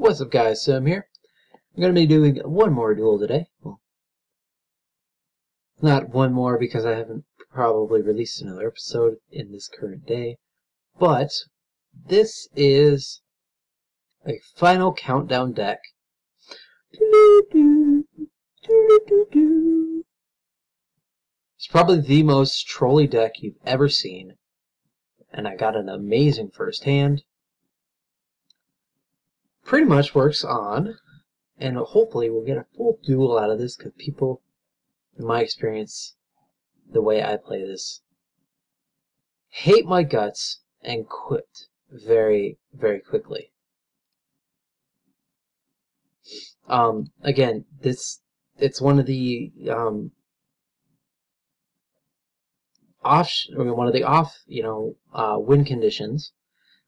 What's up, guys? Sam here. I'm going to be doing one more duel today. Well, not one more because I haven't probably released another episode in this current day, but this is a final countdown deck. It's probably the most trolly deck you've ever seen, and I got an amazing first hand. Pretty much works on, and hopefully we'll get a full duel out of this because people, in my experience, the way I play this, hate my guts and quit very, very quickly. Again, it's one of the win conditions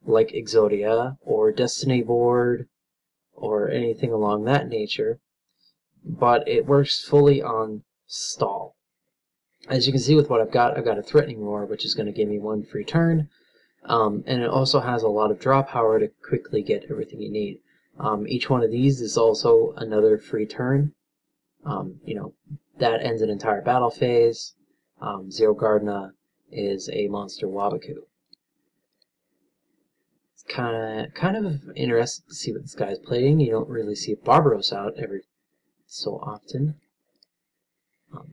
like Exodia or Destiny Board or anything along that nature, but it works fully on stall. As you can see with what I've got a Threatening Roar, which is going to give me one free turn, and it also has a lot of draw power to quickly get everything you need. Each one of these is also another free turn. That ends an entire battle phase. Zero Gardna is a monster Wabaku. It's kind of interesting to see what this guy's playing. You don't really see Barbaros out every so often.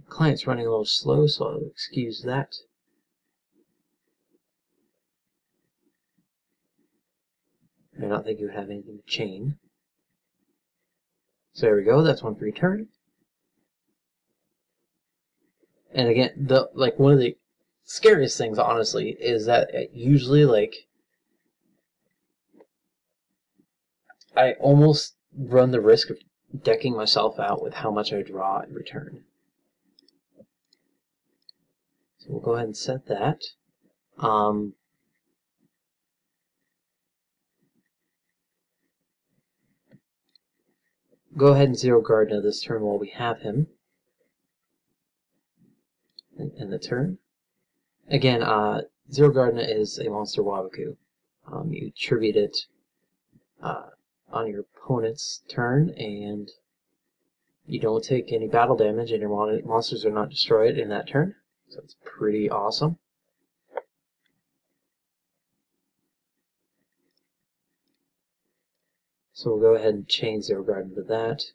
Client's running a little slow, so I'll excuse that. I don't think you would have anything to chain. So there we go, that's one free turn. And again, one of the scariest things, honestly, is that usually, I almost run the risk of decking myself out with how much I draw in return. So we'll go ahead and set that. Go ahead and Zero Gardna this turn while we have him. And the turn. Again, Zero Gardna is a monster Wabaku. You tribute it on your opponent's turn, and you don't take any battle damage, and your monsters are not destroyed in that turn. So it's pretty awesome. So we'll go ahead and chain Zero Gardna to that.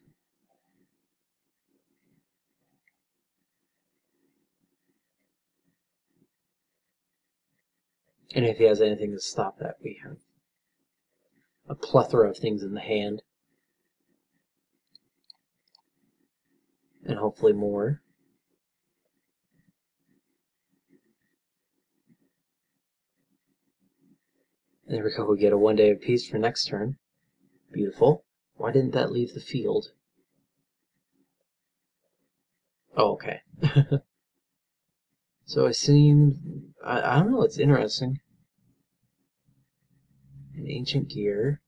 And if he has anything to stop that, we have a plethora of things in the hand. And hopefully more. There we go, we get a 1 day of peace for next turn. Beautiful. Why didn't that leave the field? Oh, okay. So I don't know, it's interesting. An Ancient Gear.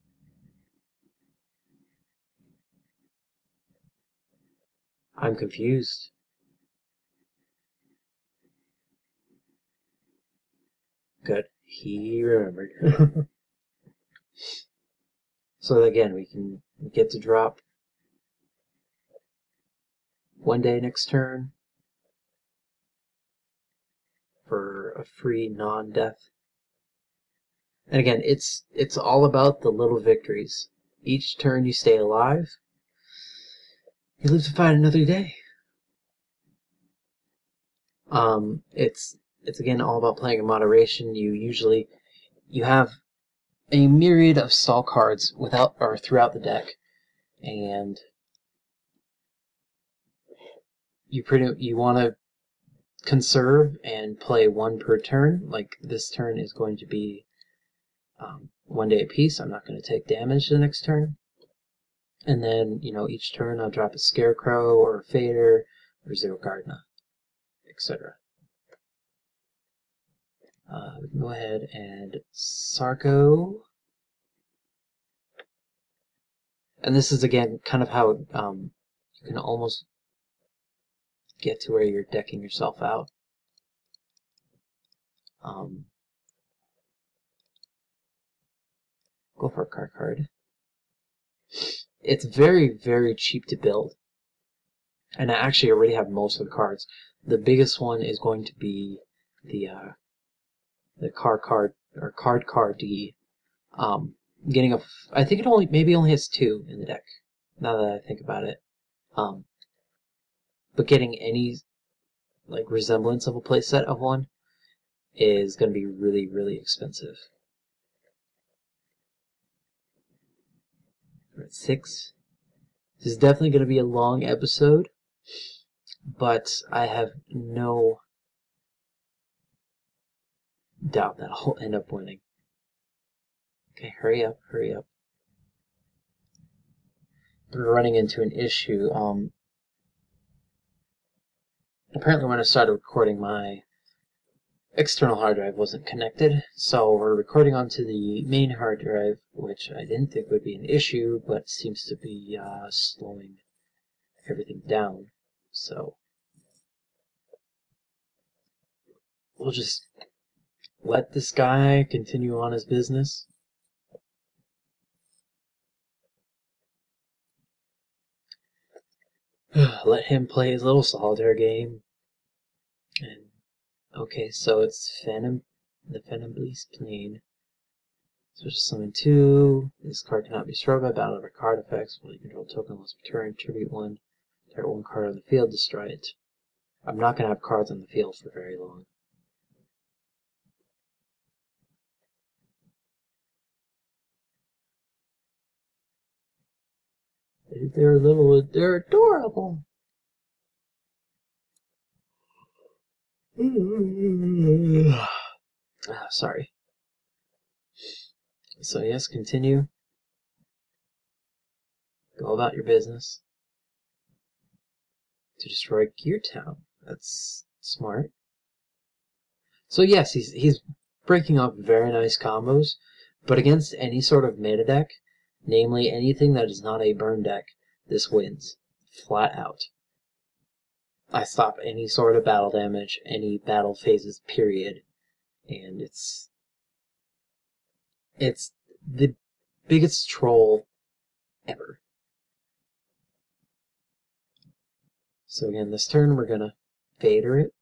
I'm confused. Good. He remembered. So again, we get to drop 1 day next turn for a free non-death. And again, it's all about the little victories. Each turn you stay alive, you live to fight another day. It's again all about playing in moderation. You have a myriad of stall cards throughout the deck, and you want to conserve and play one per turn. Like this turn is going to be 1 day apiece. I'm not going to take damage the next turn. And then, each turn I'll drop a Scarecrow or a Fader or Zero Gardna, etc. We can go ahead and Sarko. And this is, again, kind of how you can almost get to where you're decking yourself out. Go for a card. It's very, very cheap to build. And I actually already have most of the cards. The biggest one is going to be the card D. Getting a, I think it maybe only has 2 in the deck. Now that I think about it, but getting any like resemblance of a playset of one is going to be really, really expensive. We're at 6. This is definitely going to be a long episode, but I have no doubt that I'll end up winning. Okay, hurry up, hurry up. We're running into an issue. Apparently when I started recording, my external hard drive wasn't connected, so we're recording onto the main hard drive, which I didn't think would be an issue, but seems to be slowing everything down. So we'll just let this guy continue on his business. Let him play his little solitaire game. And okay, so it's the Phantom Beast plane. So just summon 2. This card cannot be destroyed by battle or card effects. While you control a token, let's return, tribute 1. Target 1 card on the field, destroy it. I'm not going to have cards on the field for very long. They're adorable. Sorry. So yes, continue. Go about your business. To destroy Gear Town. That's smart. So yes, he's breaking up very nice combos, but against any sort of meta deck, namely anything that is not a burn deck, this wins. Flat out. I stop any sort of battle damage, any battle phases, period. And it's the biggest troll ever. So again, this turn we're gonna Vader it.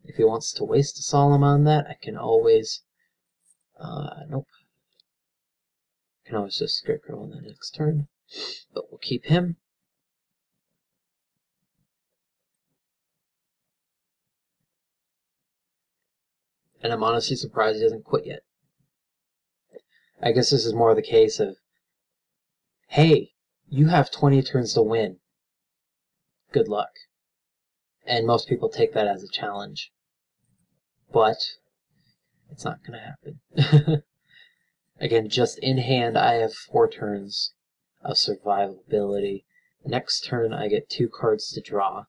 If he wants to waste a Solemn on that, I can always nope. I can always just Scarecrow on the next turn. But we'll keep him. And I'm honestly surprised he hasn't quit yet. I guess this is more the case of, hey, you have 20 turns to win. Good luck. And most people take that as a challenge. But it's not going to happen. Again, just in hand, I have 4 turns of survivability. Next turn, I get 2 cards to draw,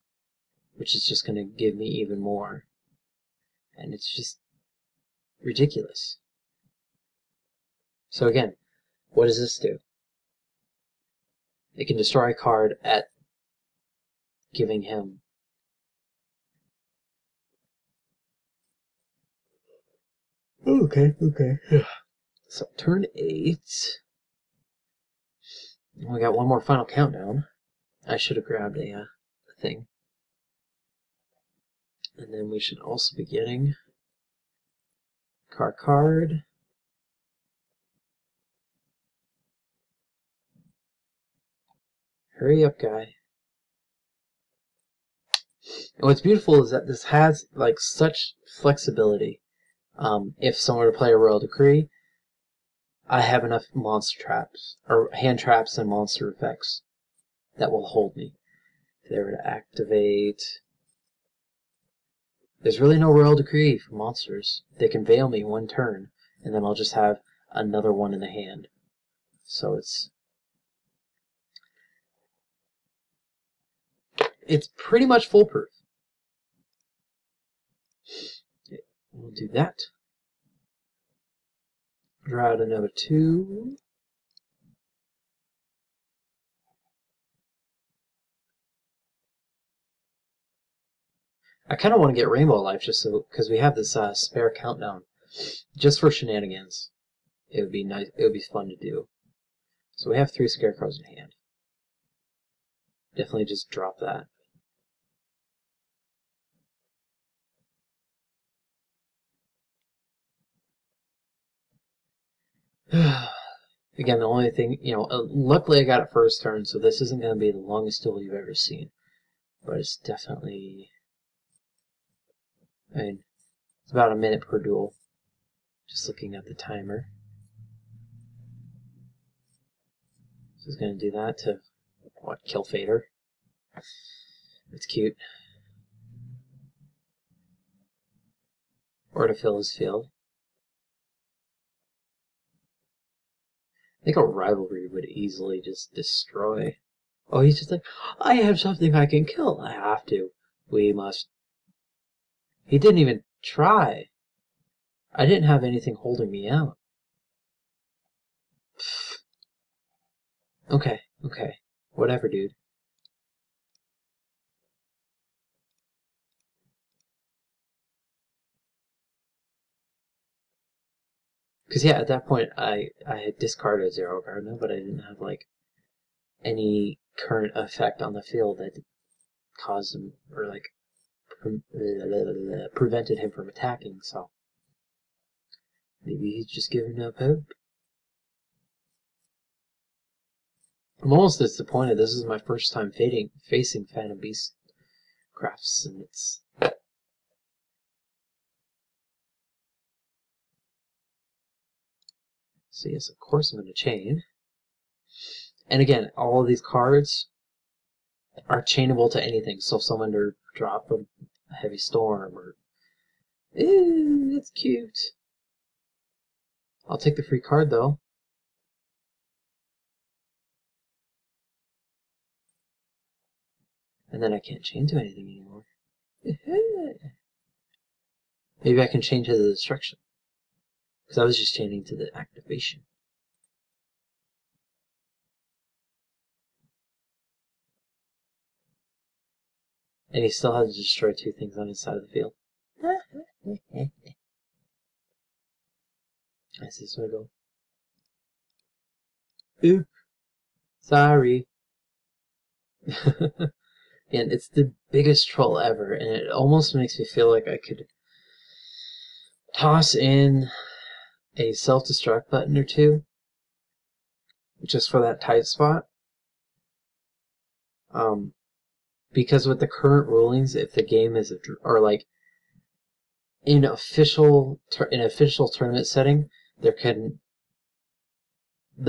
which is just going to give me even more. And it's just ridiculous. So again, what does this do? It can destroy a card at giving him okay. So turn 8. We got one more final countdown. I should have grabbed a thing. And then we should also be getting card. Hurry up, guy. And what's beautiful is that this has like such flexibility. If someone were to play a Royal Decree, I have enough monster traps, or hand traps and monster effects that will hold me. If they were to activate... There's really no Royal Decree for monsters. They can veil me 1 turn, and then I'll just have another one in the hand. So it's pretty much foolproof. Okay, we'll do that. Draw out another 2. I kind of want to get Rainbow Life just so because we have this spare countdown just for shenanigans. it would be nice. It would be fun to do. So we have 3 scarecrows in hand. Definitely just drop that. Again, the only thing, luckily I got it first turn, so this isn't going to be the longest duel you've ever seen. But it's definitely, I mean, it's about a minute per duel. Just looking at the timer. So he's going to do that to, what, kill Fader? It's cute. Or to fill his field. I think a rivalry would easily just destroy. Oh, he's just like, I have something I can kill. I have to. We must. He didn't even try. I didn't have anything holding me out. Okay, okay. Whatever, dude. Because, yeah, at that point, I had discarded Zero Gardener, but I didn't have, like, any current effect on the field that caused him, or, like, prevented him from attacking, so. Maybe he's just giving up hope. I'm almost disappointed. This is my first time facing Phantom Beast crafts, and it's. So yes, of course I'm going to chain. And again, all of these cards are chainable to anything. So if someone to drop a heavy storm or that's cute. I'll take the free card though. And then I can't chain to anything anymore. Maybe I can chain to the destruction. Because I was just chaining to the activation. And he still had to destroy 2 things on his side of the field. I see, so I go. Oop. Sorry. And it's the biggest troll ever, and it almost makes me feel like I could toss in a self-destruct button or 2 just for that tight spot. Because with the current rulings, if the game is or like in official tournament setting, the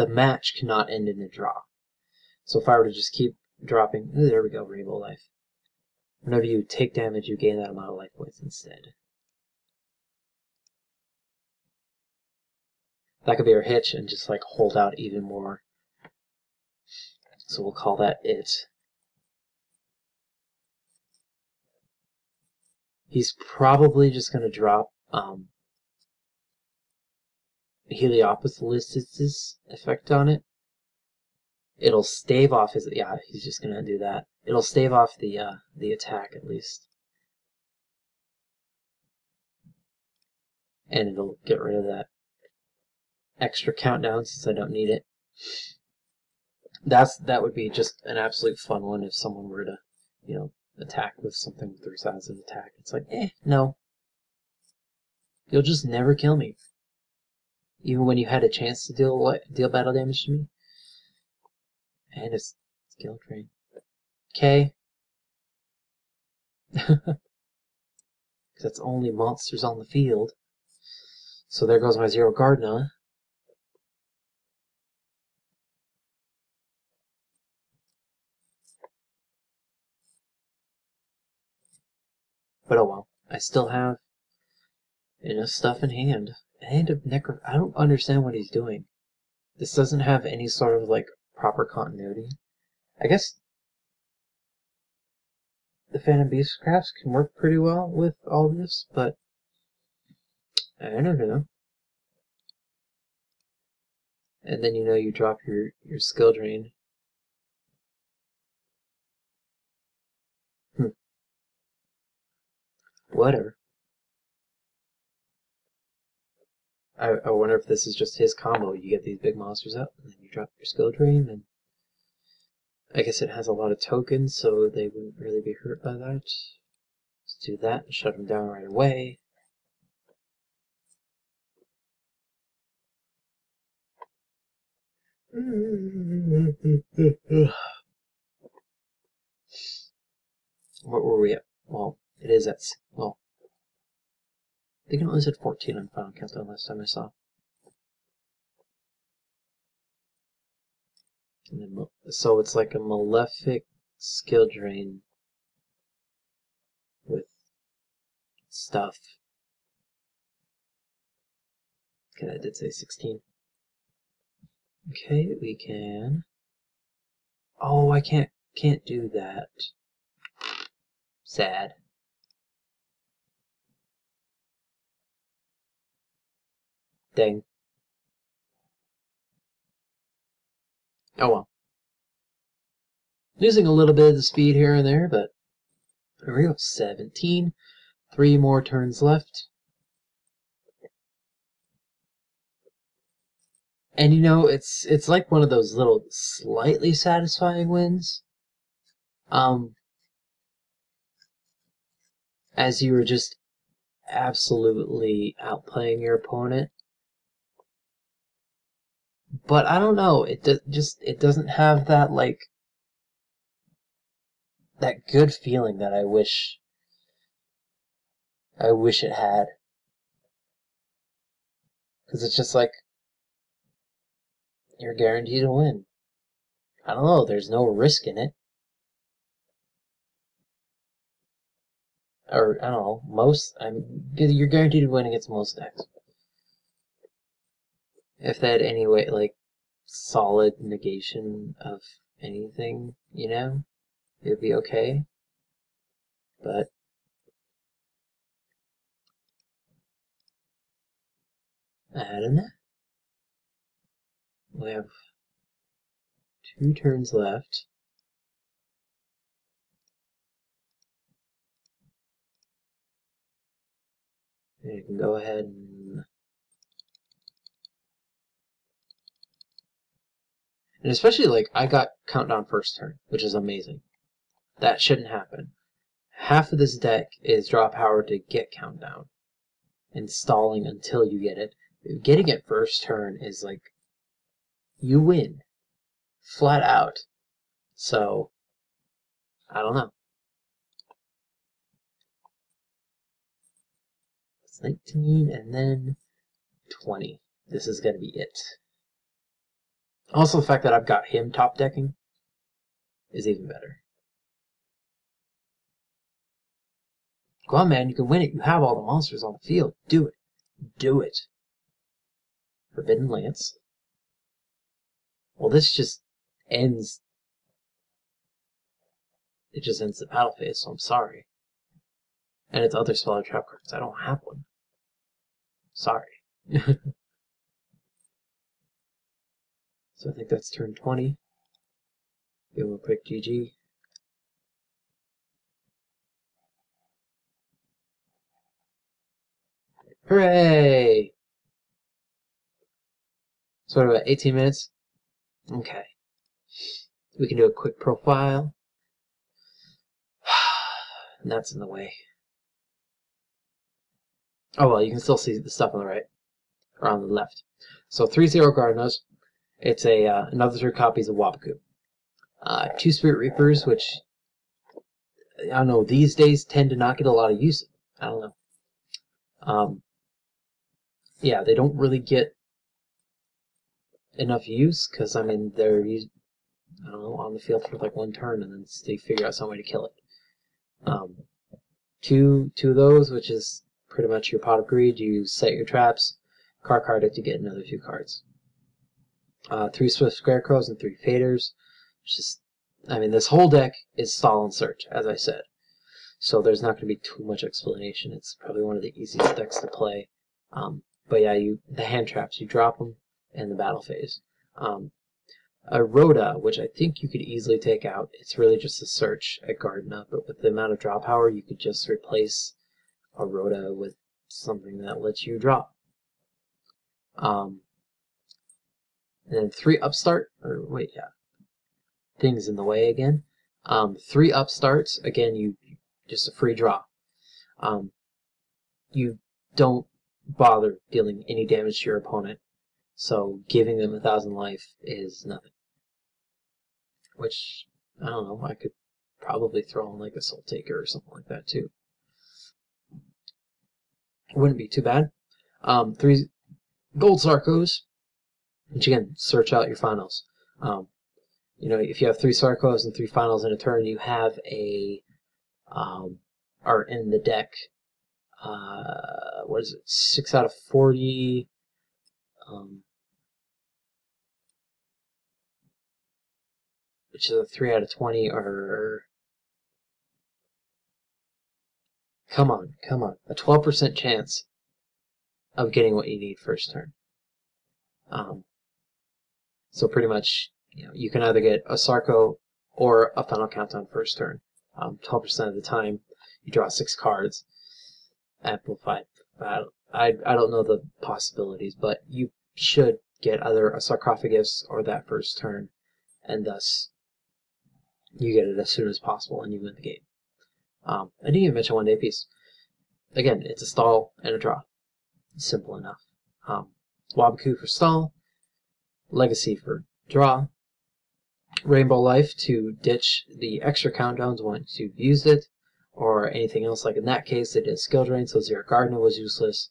match cannot end in a draw. So if I were to just keep dropping, there we go, Rainbow Life. Whenever you take damage, you gain that amount of life points instead. That could be our hitch, and just like hold out even more. So we'll call that it. He's probably just going to drop Heliopolis' effect on it. It'll stave off his. Yeah, he's just going to do that. It'll stave off the attack at least. And it'll get rid of that extra countdown since I don't need it. That would be just an absolute fun one if someone were to, attack with something with 3 sides of attack. It's like, no. You'll just never kill me. Even when you had a chance to deal battle damage to me. And it's skill drain. Okay. Because that's only monsters on the field. So there goes my Zero Gardna. But oh well. I still have enough stuff in hand. And a I don't understand what he's doing. This doesn't have any sort of like proper continuity. I guess the Phantom Beast crafts can work pretty well with all this, but I don't know. And then you drop your skill drain. Whatever. I wonder if this is just his combo. You get these big monsters up, and then you drop your skill drain, and I guess it has a lot of tokens, so they wouldn't really be hurt by that. Let's do that and shut them down right away. What were we at? Well, it is at, well, I think it was at 14 on Final Countdown last time I saw. And then, so it's like a malefic skill drain with stuff. Okay, I did say 16. Okay, we can. Oh, I can't do that. Sad. Dang. Oh well. Losing a little bit of the speed here and there, but there we go. 17. 3 more turns left. And you know, it's like one of those little slightly satisfying wins. As you were just absolutely outplaying your opponent. But I don't know, it doesn't have that like that good feeling that I wish it had. Because it's just like you're guaranteed to win. I don't know, there's no risk in it. Or I don't know, you're guaranteed to win against most decks. If they had any way like solid negation of anything, you know, it'd be okay. But I don't know. We have 2 turns left. And you can go ahead and especially like I got countdown first turn, which is amazing. That shouldn't happen. Half of this deck is draw power to get countdown and stalling until you get it. Getting it first turn is like you win. Flat out. So I don't know. It's 19 and then 20. This is gonna be it. Also the fact that I've got him top decking is even better. Go on, man, you can win it. You have all the monsters on the field. Do it. Do it. Forbidden Lance. Well, this just ends. It just ends the battle phase, so I'm sorry. And it's other spell trap cards. I don't have one. Sorry. So I think that's turn 20. Give him a quick GG. Hooray! So what about 18 minutes? Okay. We can do a quick profile. And that's in the way. Oh well, you can still see the stuff on the right. Or on the left. So 3-0 Gardenos. It's a another 3 copies of Wabaku. 2 Spirit Reapers, which I don't know, these days tend to not get a lot of use. I don't know. Yeah, they don't really get enough use because I mean they're I don't know, on the field for like 1 turn and then they figure out some way to kill it. Two of those, which is pretty much your Pot of Greed. You set your traps, card it to get another 2 cards. 3 Swift Scarecrows and 3 Faders. Just, I mean, this whole deck is stall and search, as I said. So there's not going to be too much explanation. It's probably one of the easiest decks to play. But yeah, the hand traps, you drop them in the battle phase. A Rhoda, which I think you could easily take out. It's really just a search at Gardena, but with the amount of draw power, you could just replace a Rhoda with something that lets you drop. And then 3 upstart, or wait, yeah, things in the way again. 3 upstarts, again, you just a free draw. You don't bother dealing any damage to your opponent, so giving them 1,000 life is nothing. Which, I don't know, I could probably throw in like a Soul Taker or something like that too. It wouldn't be too bad. 3 gold Sarcos, which again, search out your finals. You know, if you have 3 Sarcos and 3 finals in a turn, you have a, are in the deck, what is it, 6 out of 40, which is a 3 out of 20, or, come on, a 12% chance of getting what you need first turn. So pretty much, you know, you can either get a Sarco or a Final Countdown first turn. 12% of the time, you draw 6 cards. Amplified. I don't know the possibilities, but you should get either a Sarcophagus or that first turn, and thus you get it as soon as possible and you win the game. I didn't even mention 1-day piece. Again, it's a stall and a draw. Simple enough. Wabaku for stall, Legacy for draw, Rainbow Life to ditch the extra countdowns once you've used it, or anything else. Like in that case, they did skill drain, so Zero Gardener was useless,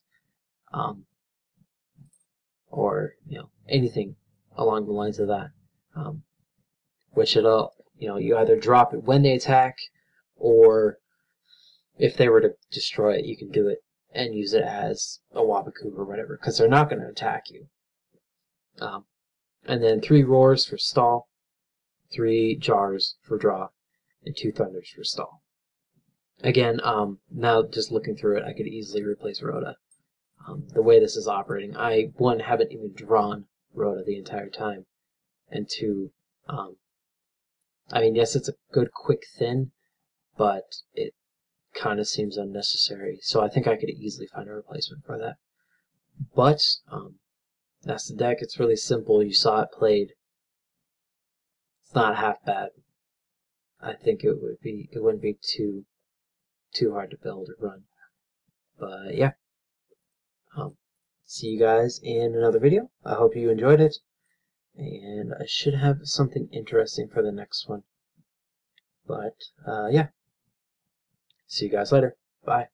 or you know, anything along the lines of that. Which it'll, you know, you either drop it when they attack, or if they were to destroy it, you can do it and use it as a Wabaku or whatever, because they're not going to attack you. And then 3 Roars for stall, 3 Jars for draw, and 2 Thunders for stall. Again, now just looking through it, I could easily replace Rhoda. The way this is operating, I, 1, haven't even drawn Rhoda the entire time, and 2, I mean, yes, it's a good quick thin, but it kind of seems unnecessary, so I think I could easily find a replacement for that. But, that's the deck. It's really simple. You saw it played. It's not half bad. I think it wouldn't be too hard to build or run. But yeah, see you guys in another video. I hope you enjoyed it, and I should have something interesting for the next one. But yeah, see you guys later. Bye.